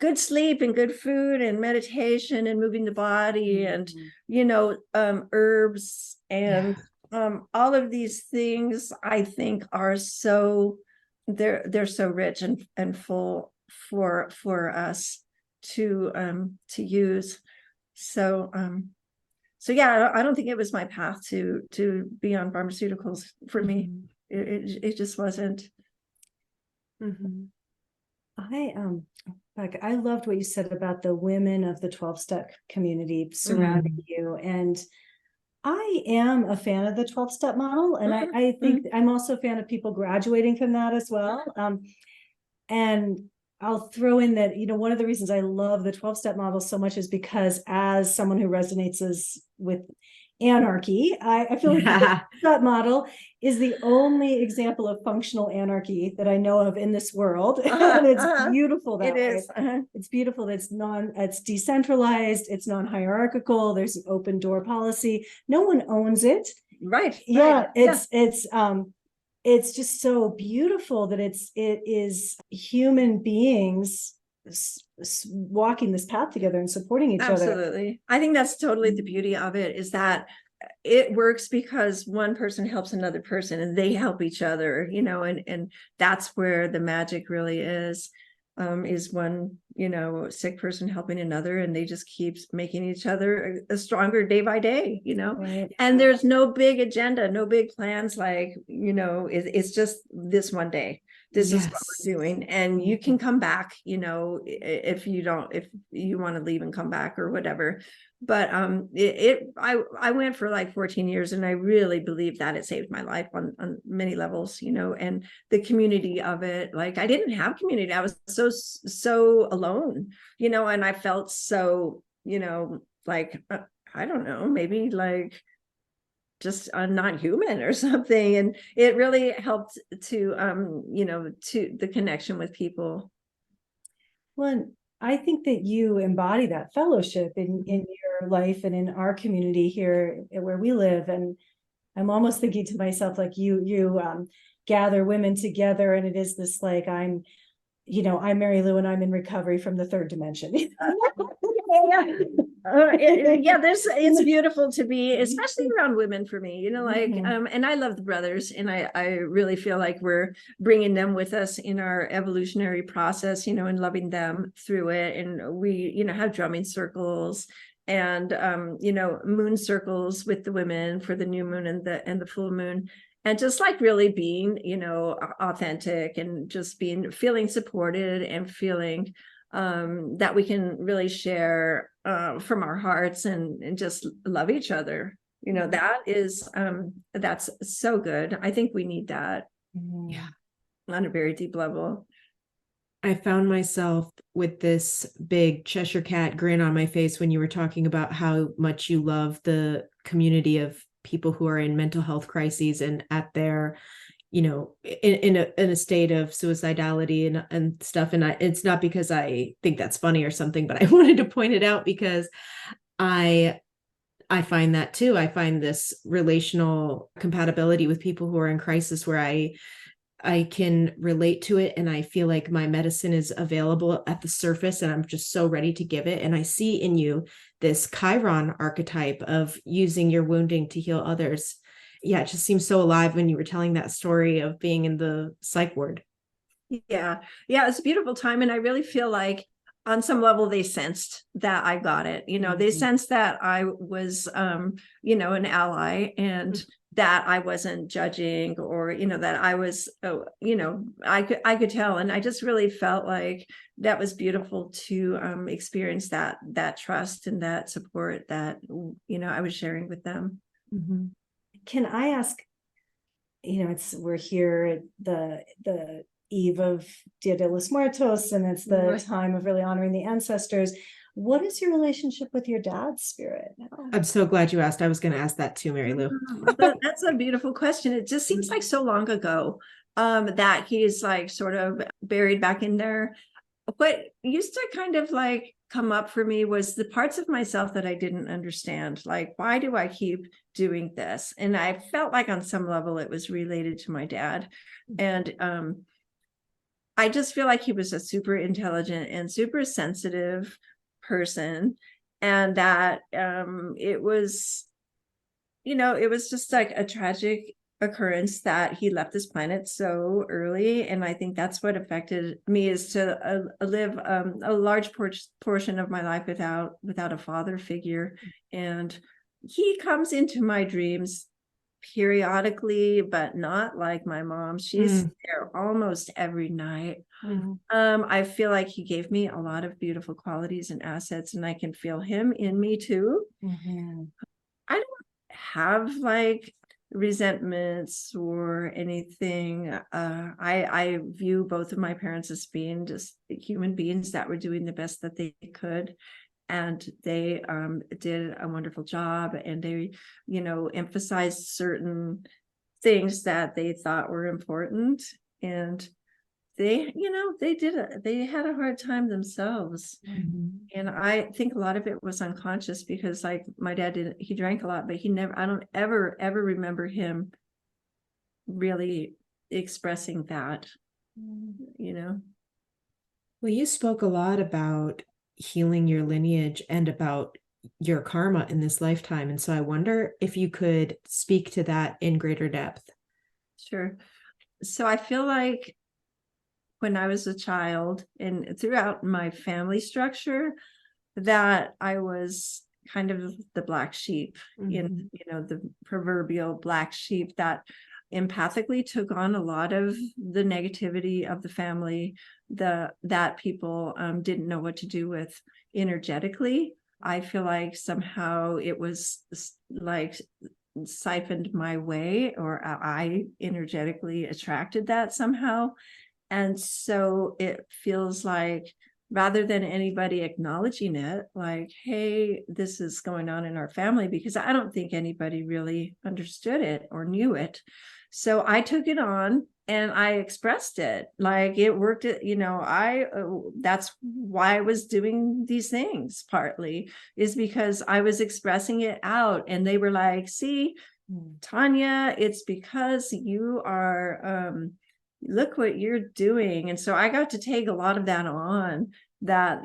good sleep and good food and meditation and moving the body and, herbs and all of these things, I think are so, they're so rich and full for us to use. So yeah, I don't think it was my path to be on pharmaceuticals for me. It just wasn't. I loved what you said about the women of the 12-step community surrounding you. And I am a fan of the 12-step model. And I think I'm also a fan of people graduating from that as well. And I'll throw in that, one of the reasons I love the 12-step model so much is because, as someone who resonates with anarchy, I feel like that model is the only example of functional anarchy that I know of in this world. And it's beautiful that way. It's beautiful. It's decentralized. It's non-hierarchical. There's an open door policy. No one owns it. Right. Yeah. Right. It's it's just so beautiful that it is human beings walking this path together and supporting each other. Absolutely. I think that's totally the beauty of it, is that it works because one person helps another person and they help each other, and that's where the magic really is one, sick person helping another, and they just keep making each other a stronger day by day, Right. and there's no big agenda, no big plans, like, it's just this one day. This is what we're doing, and you can come back, if you want to leave and come back or whatever. But I went for like 14 years, and I really believe that it saved my life on many levels, and the community of it. Like, I didn't have community. I was so alone, and I felt so, like, I don't know, maybe like just not human or something. And it really helped to to the connection with people. Well, I think that you embody that fellowship in your life and in our community here where we live. And I'm almost thinking to myself, like you gather women together, and it is this, like, I'm Mary Lou, and I'm in recovery from the third dimension. It's beautiful to be, especially around women, for me, and I love the brothers, and I really feel like we're bringing them with us in our evolutionary process, and loving them through it. And we, have drumming circles and, moon circles with the women for the new moon and the full moon. And just like really being, authentic, and just feeling supported, and feeling that we can really share from our hearts, and just love each other. That's so good. I think we need that. Yeah. On a very deep level. I found myself with this big Cheshire cat grin on my face when you were talking about how much you love the community of people who are in mental health crises and at their, in a state of suicidality and stuff. And it's not because I think that's funny or something, but I wanted to point it out because I find that too. I find this relational compatibility with people who are in crisis where I can relate to it, and I feel like my medicine is available at the surface, and I'm just so ready to give it. And I see in you this Chiron archetype of using your wounding to heal others. Yeah, it just seems so alive when you were telling that story of being in the psych ward. Yeah, it's a beautiful time, and I really feel like on some level they sensed that I got it. They sensed that I was, an ally, and that I wasn't judging, or, that I was, I could tell. And I just really felt like that was beautiful to experience that trust and that support that, I was sharing with them. Mm-hmm. Can I ask, we're here at the eve of Dia de los Muertos, and it's the time of really honoring the ancestors. What is your relationship with your dad's spirit now? I'm so glad you asked. I was going to ask that too, Mary Lou. That's a beautiful question. It just seems like so long ago that he's like sort of buried back in there. What used to kind of like come up for me was the parts of myself that I didn't understand. Like, why do I keep doing this? And I felt like on some level it was related to my dad. And I just feel like he was a super intelligent and super sensitive person, and that it was just like a tragic occurrence that he left this planet so early. And I think that's what affected me, is to live a large portion of my life without a father figure. And he comes into my dreams periodically, but not like my mom. She's there almost every night. I feel like he gave me a lot of beautiful qualities and assets, and I can feel him in me too. I don't have like resentments or anything. I view both of my parents as being just human beings that were doing the best that they could. And they did a wonderful job, and they, emphasized certain things that they thought were important. And they, they had a hard time themselves. And I think a lot of it was unconscious, because like my dad he drank a lot, but I don't ever remember him really expressing that, you know. Well, you spoke a lot about healing your lineage and about your karma in this lifetime. And so I wonder if you could speak to that in greater depth. Sure. So I feel like when I was a child and throughout my family structure, that I was kind of the black sheep, in, the proverbial black sheep that empathically took on a lot of the negativity of the family, that people didn't know what to do with energetically. I feel like somehow it was like siphoned my way, or I energetically attracted that somehow. And so it feels like, rather than anybody acknowledging it, like, hey, this is going on in our family, because I don't think anybody really understood it or knew it. So I took it on and I expressed it. Like, it worked, that's why I was doing these things, partly is because I was expressing it out. And they were like, see, Tanya, it's because you are, look what you're doing. And so I got to take a lot of that on, that,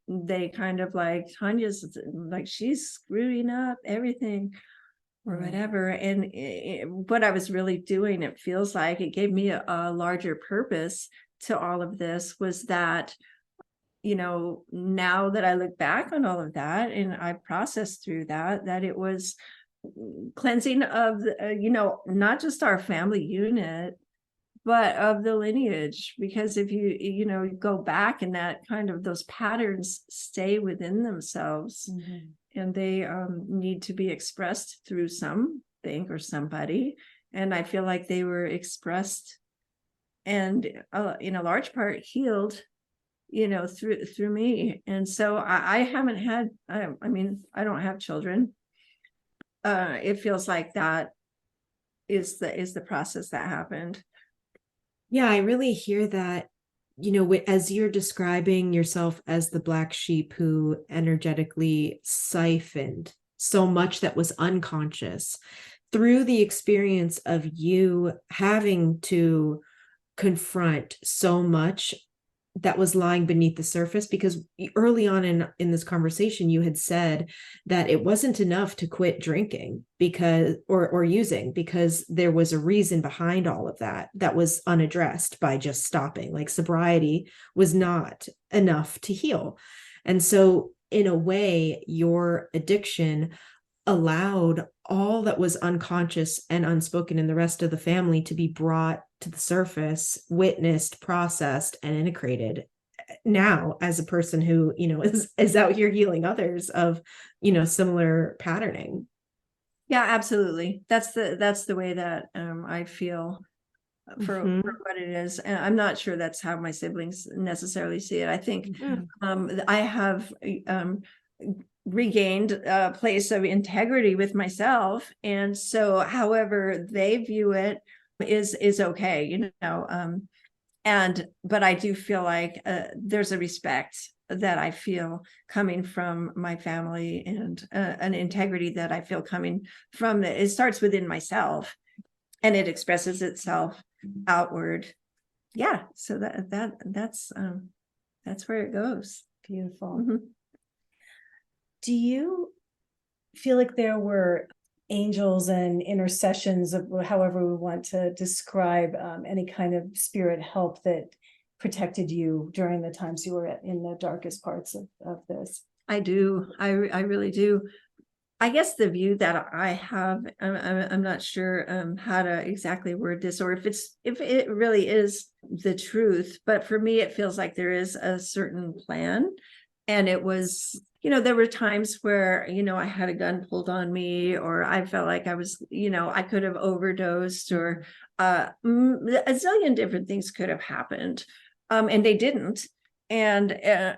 they kind of like, Tanya's like, she's screwing up everything or whatever. And what I was really doing, it feels like it gave me a larger purpose to all of this, was that, now that I look back on all of that and I processed through that it was cleansing of, not just our family unit, but of the lineage. Because if you go back, and that kind of, those patterns stay within themselves, and they need to be expressed through something or somebody. And I feel like they were expressed and in a large part healed, through me. And so I haven't had, I don't have children. It feels like that is the process that happened. Yeah, I really hear that, as you're describing yourself as the black sheep who energetically siphoned so much that was unconscious, through the experience of you having to confront so much that was lying beneath the surface. Because early on in this conversation, you had said that it wasn't enough to quit drinking because or using, because there was a reason behind all of that was unaddressed by just stopping. Like, sobriety was not enough to heal. And so in a way, your addiction allowed all that was unconscious and unspoken in the rest of the family to be brought to the surface, witnessed, processed, and integrated. Now, as a person who, is out here healing others of, similar patterning. Yeah, absolutely. That's the way that I feel for what it is. And I'm not sure that's how my siblings necessarily see it. I think I have regained a place of integrity with myself. And so however they view it is okay, but I do feel like there's a respect that I feel coming from my family, and an integrity that I feel coming from it starts within myself, and it expresses itself outward. Yeah, so that's where it goes. Beautiful. Do you feel like there were angels and intercessions, of however we want to describe, any kind of spirit help that protected you during the times you were in the darkest parts of this? I do. I really do. I guess the view that I have, I'm not sure how to exactly word this, or if it really is the truth, but for me, it feels like there is a certain plan. And it was, there were times where, I had a gun pulled on me, or I felt like I was, I could have overdosed, or a zillion different things could have happened. And they didn't. And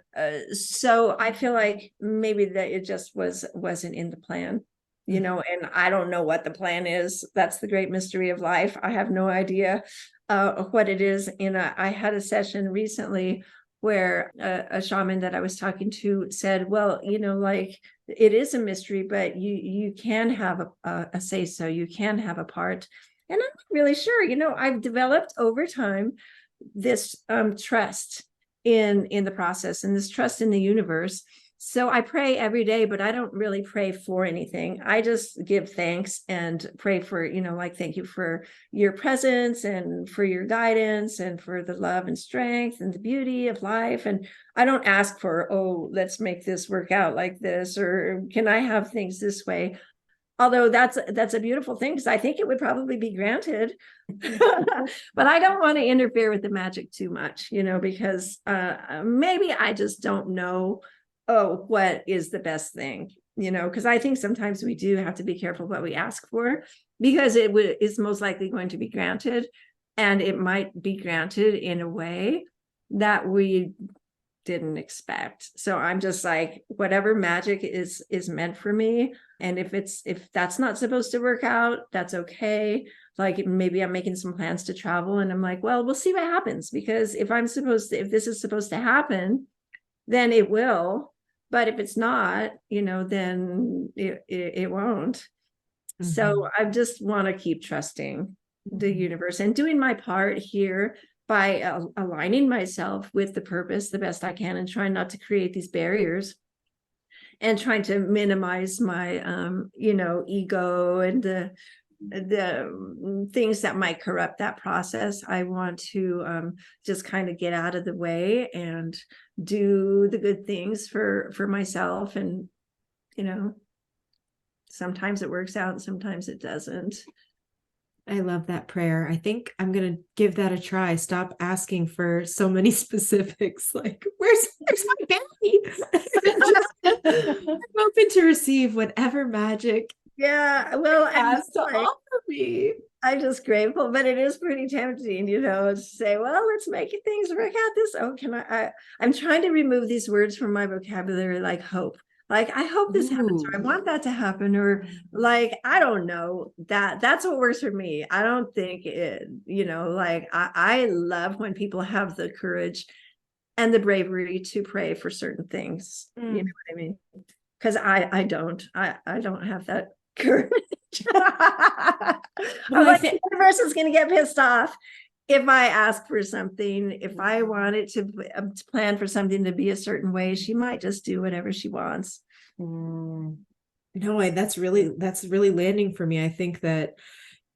so I feel like maybe that it just wasn't in the plan, and I don't know what the plan is. That's the great mystery of life. I have no idea what it is. And I had a session recently where a shaman that I was talking to said, well, like, it is a mystery, but you can have a say so, you can have a part. And I'm not really sure, I've developed over time this trust in the process and this trust in the universe. So I pray every day, but I don't really pray for anything. I just give thanks and pray for, like, thank you for your presence and for your guidance and for the love and strength and the beauty of life. And I don't ask for, oh, let's make this work out like this, or can I have things this way? Although that's a beautiful thing, because I think it would probably be granted. But I don't want to interfere with the magic too much, because maybe I just don't know, what is the best thing, because I think sometimes we do have to be careful what we ask for, because is most likely going to be granted, and it might be granted in a way that we didn't expect. So I'm just like, whatever magic is meant for me. And if that's not supposed to work out, that's okay. Like, maybe I'm making some plans to travel and I'm like, well, we'll see what happens, because if this is supposed to happen, then it will. But if it's not, then it won't. Mm-hmm. So I just want to keep trusting the universe and doing my part here by aligning myself with the purpose the best I can, and trying not to create these barriers, and trying to minimize my ego and the things that might corrupt that process. I want to just kind of get out of the way and do the good things for myself. And sometimes it works out and sometimes it doesn't. I love that prayer. I think I'm going to give that a try. Stop asking for so many specifics. Like, where's my baby? I'm open to receive whatever magic. Yeah, well, has to offer me. I'm just grateful, but it is pretty tempting, to say, well, let's make things work out this. Oh, I'm trying to remove these words from my vocabulary, like hope. Like, I hope this happens, or I want that to happen, or like, I don't know, that's what works for me. I don't think it, like, I love when people have the courage and the bravery to pray for certain things. You know what I mean? Because I don't have that courage. I'm like, the universe is going to get pissed off if I ask for something. If I want it to plan for something to be a certain way, she might just do whatever she wants. No, that's really landing for me. I think that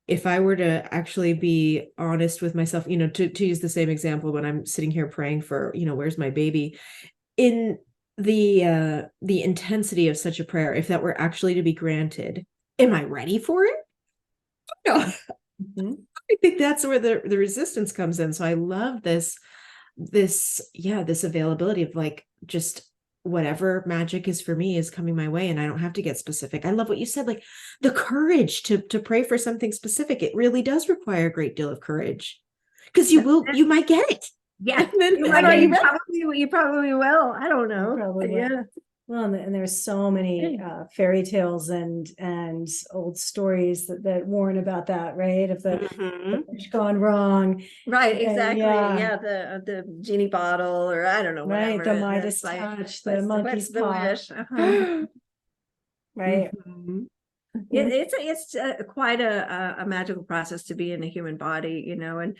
if I were to actually be honest with myself, to use the same example, when I'm sitting here praying for, where's my baby, in the intensity of such a prayer, if that were actually to be granted, am I ready for it? No. Mm-hmm. I think that's where the resistance comes in. So I love this availability of, like, just whatever magic is for me is coming my way, and I don't have to get specific. I love what you said, like the courage to pray for something specific. It really does require a great deal of courage, because you might get it. Yeah. And then you probably will. I don't know. Probably. Yeah. Well, and there's so many fairy tales and old stories that warn about that, right? If the fish gone wrong, right? Exactly. Yeah, the genie bottle, or I don't know, right? Whatever. The Midas touch, the monkey's paw, right? Mm-hmm. It's quite a magical process to be in a human body, and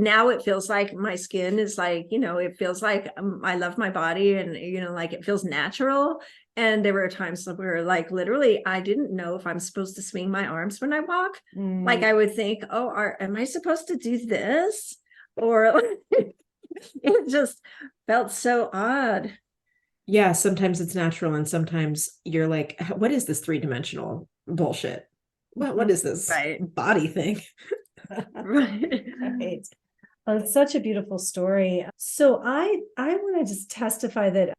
now it feels like my skin is like, it feels like I love my body, and like it feels natural. And there were times where, like, literally I didn't know if I'm supposed to swing my arms when I walk. Like, I would think, oh, am I supposed to do this? Or it just felt so odd. Yeah, sometimes it's natural, and sometimes you're like, what is this 3-dimensional bullshit? What is this body thing? Right. Well, it's such a beautiful story. So I want to just testify that,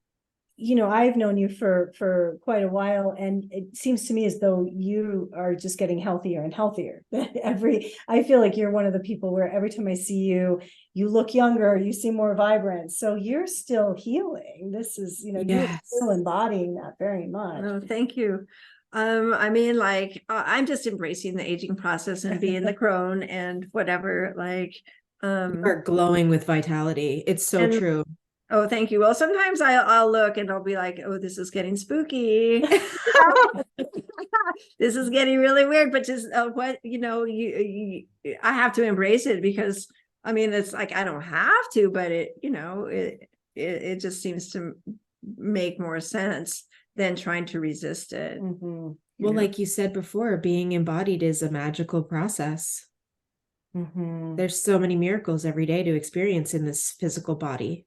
I've known you for quite a while, and it seems to me as though you are just getting healthier and healthier. I feel like you're one of the people where every time I see you, you look younger, you seem more vibrant. So you're still healing. This is, you're still embodying that very much. Oh, thank you. I mean, like, I'm just embracing the aging process and being the crone and whatever, like, you are glowing with vitality. It's so true. Oh, thank you. Well, sometimes I'll look and I'll be like, oh, this is getting spooky. This is getting really weird, but just what, I have to embrace it, because I mean, it's like, I don't have to, but it just seems to make more sense than trying to resist it. Mhm. Well, like you said before, being embodied is a magical process. Mhm. There's so many miracles every day to experience in this physical body.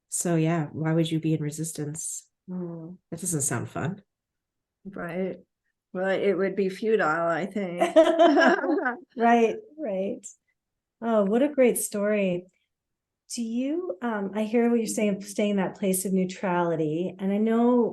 So yeah, why would you be in resistance? That doesn't sound fun. Right. Well, it would be futile, I think. Right. Oh, what a great story. Do you, I hear what you're saying, staying in that place of neutrality. And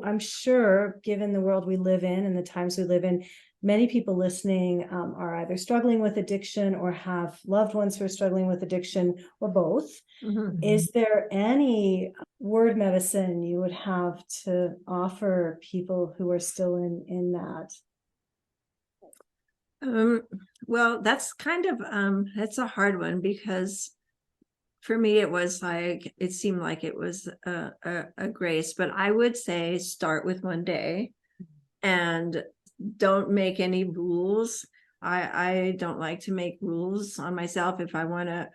I'm sure, given the world we live in and the times we live in, many people listening are either struggling with addiction or have loved ones who are struggling with addiction, or both. Mhm. Is there any word medicine you would have to offer people who are still in that? Well, that's kind of, it's a hard one, because for me, it seemed like it was a grace, but I would say start with one day and don't make any rules. I don't like to make rules on myself. If I want to,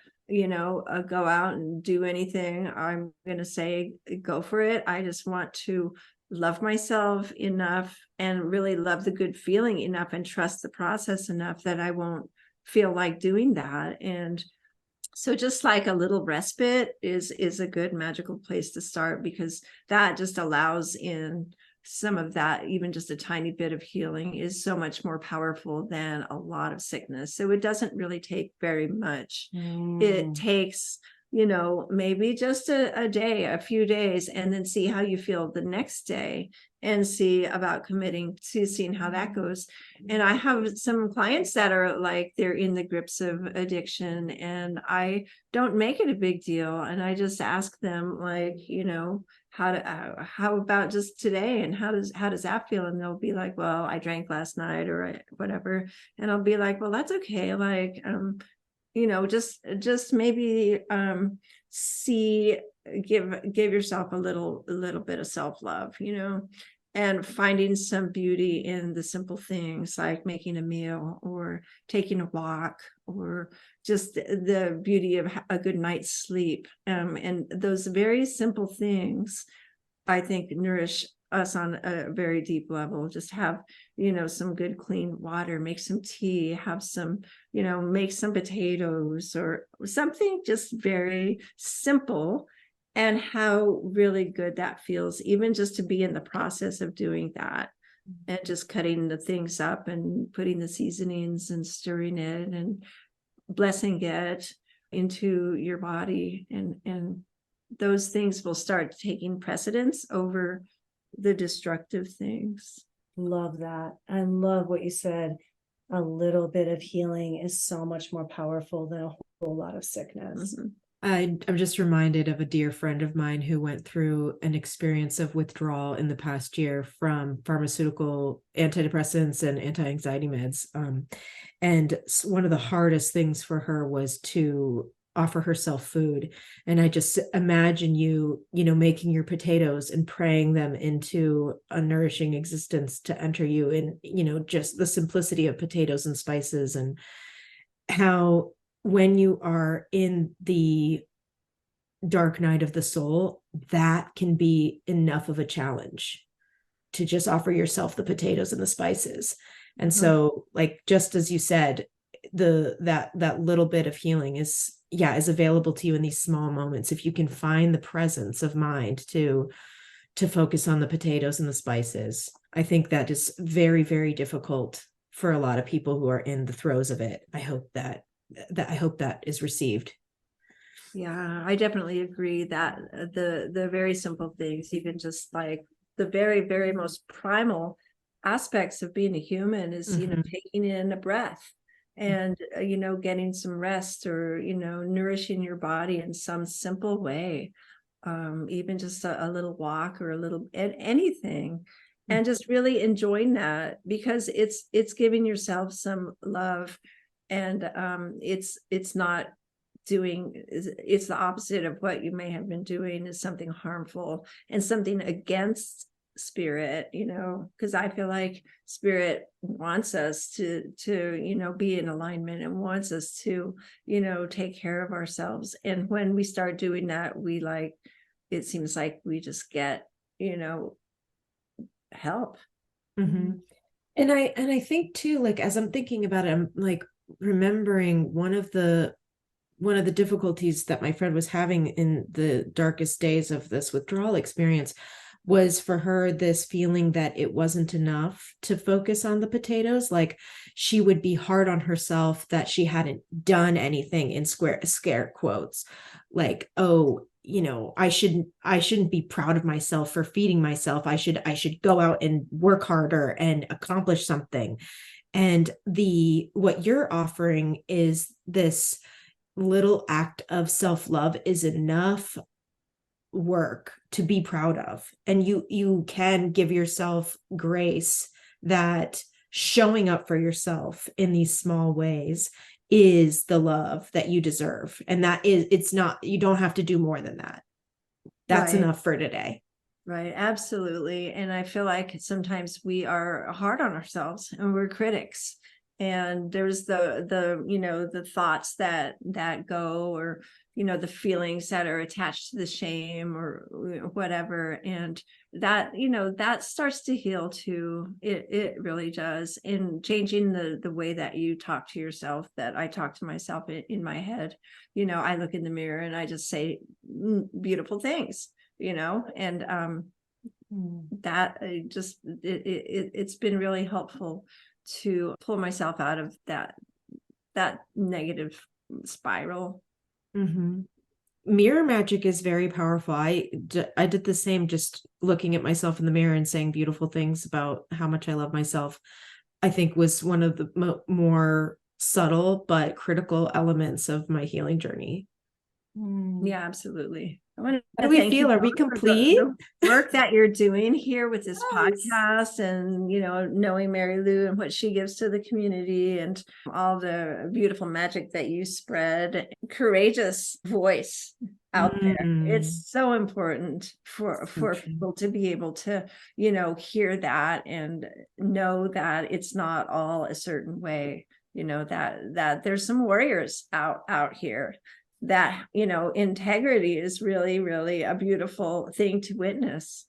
go out and do anything, I'm going to say, go for it. I just want to love myself enough and really love the good feeling enough and trust the process enough that I won't feel like doing that. And so just like a little respite is a good magical place to start, because that just allows in some of that. Even just a tiny bit of healing is so much more powerful than a lot of sickness. So it doesn't really take very much. It takes, maybe just a day, a few days, and then see how you feel the next day, and see about committing to seeing how that goes. And I have some clients that are like, they're in the grips of addiction, and I don't make it a big deal. And I just ask them, like, how about just today? And how does that feel? And they'll be like, well, I drank last night, or whatever. And I'll be like, well, that's okay. Like, just maybe give yourself a little bit of self-love, and finding some beauty in the simple things, like making a meal or taking a walk, or just the beauty of a good night's sleep. And those very simple things, I think, nourish us on a very deep level. Just have, some good clean water, make some tea, have some, make some potatoes or something just very simple, and how really good that feels, even just to be in the process of doing that, and just cutting the things up and putting the seasonings and stirring it and blessing it into your body. And those things will start taking precedence over the destructive things. Love that. I love what you said. A little bit of healing is so much more powerful than a whole lot of sickness. Mhm. I'm just reminded of a dear friend of mine who went through an experience of withdrawal in the past year from pharmaceutical antidepressants and anti-anxiety meds. And one of the hardest things for her was to offer herself food. And I just imagine you making your potatoes and praying them into a nourishing existence to enter you in, just the simplicity of potatoes and spices, and how when you are in the dark night of the soul, that can be enough of a challenge to just offer yourself the potatoes and the spices. And so, like, just as you said, that little bit of healing is available to you in these small moments. If you can find the presence of mind to focus on the potatoes and the spices, I think that is very, very difficult for a lot of people who are in the throes of it. I hope that is received. Yeah, I definitely agree that the very simple things, even just like the very, very most primal aspects of being a human, is, taking in a breath and, getting some rest, or, nourishing your body in some simple way. Even just a little walk, or a little anything, and just really enjoying that, because it's giving yourself some love. And it's not doing it's the opposite of what you may have been doing, is something harmful and something against spirit, because I feel like spirit wants us to be in alignment and wants us to take care of ourselves. And when we start doing that, it seems like we just get help. Mm-hmm. And I think too, like, as I'm thinking about it, I'm like remembering one of the difficulties that my friend was having in the darkest days of this withdrawal experience was for her this feeling that it wasn't enough to focus on the potatoes. Like, she would be hard on herself that she hadn't done anything, in scare quotes, like, oh, I shouldn't be proud of myself for feeding myself. I should go out and work harder and accomplish something. And what you're offering is this little act of self-love is enough work to be proud of. And you can give yourself grace that showing up for yourself in these small ways is the love that you deserve. And you don't have to do more than that. That's Right. enough for today. Right. Absolutely. And I feel like sometimes we are hard on ourselves and we're critics. And there's the thoughts that go, or, the feelings that are attached to the shame or whatever. And that starts to heal too. It really does. And changing the way that you talk to yourself, that I talk to myself in my head, I look in the mirror and I just say beautiful things, and that it's been really helpful to pull myself out of that negative spiral. Mm-hmm. Mirror magic is very powerful. I did the same, just looking at myself in the mirror and saying beautiful things about how much I love myself. I think was one of the more subtle but critical elements of my healing journey. Yeah, absolutely. I How do we feel? Are we complete? The work that you're doing here with this podcast, and knowing Mary Lou and what she gives to the community, and all the beautiful magic that you spread. Courageous voice out there. It's so important for people to be able to hear that and know that it's not all a certain way. That there's some warriors out here, that integrity is really, really a beautiful thing to witness.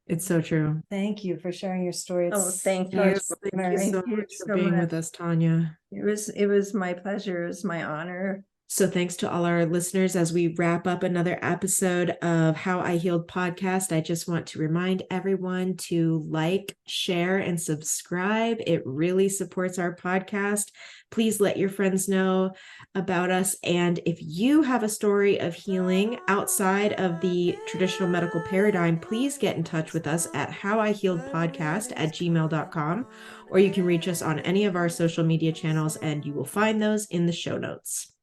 It's so true. Thank you for sharing your story. Thank you. Thank you so much for being with us, Tanya. It was my pleasure. It was my honor. So thanks to all our listeners. As we wrap up another episode of How I Healed podcast, I just want to remind everyone to like, share, and subscribe. It really supports our podcast. Please let your friends know about us. And if you have a story of healing outside of the traditional medical paradigm, please get in touch with us at howiheiledpodcast@gmail.com, or you can reach us on any of our social media channels, and you will find those in the show notes.